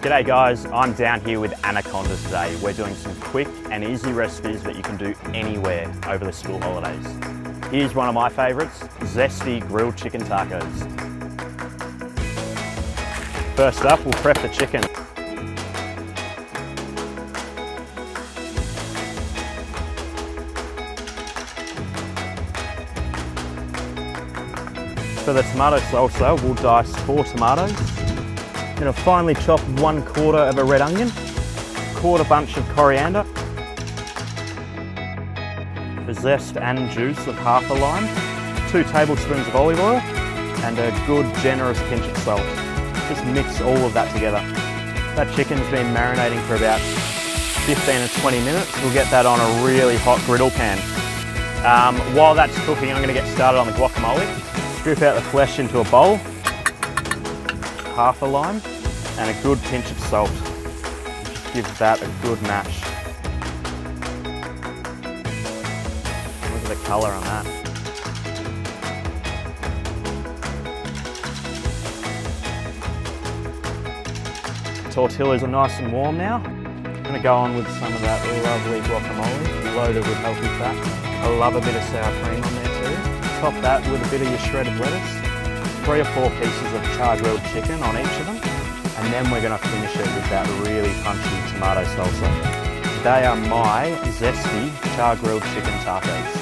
G'day guys, I'm down here with Anaconda today. We're doing some quick and easy recipes that you can do anywhere over the school holidays. Here's one of my favourites, zesty grilled chicken tacos. First up, we'll prep the chicken. For the tomato salsa, we'll dice 4 tomatoes. Then I'll finely chop 1/4 of a red onion, 1/4 bunch of coriander, the zest and juice of half a lime, 2 tablespoons of olive oil, and a good generous pinch of salt. Just mix all of that together. That chicken's been marinating for about 15 to 20 minutes. We'll get that on a really hot griddle pan. While that's cooking, I'm going to get started on the guacamole. Scoop out the flesh into a bowl, half a lime, and a good pinch of salt. Just give that a good mash. Look at the colour on that. Tortillas are nice and warm now. I'm going to go on with some of that lovely guacamole, loaded with healthy fats. I love a bit of sour cream on there too. Top that with a bit of your shredded lettuce, 3 or 4 pieces of char-grilled chicken on each of them, and then we're going to finish it with that really punchy tomato salsa. They are my zesty char-grilled chicken tacos.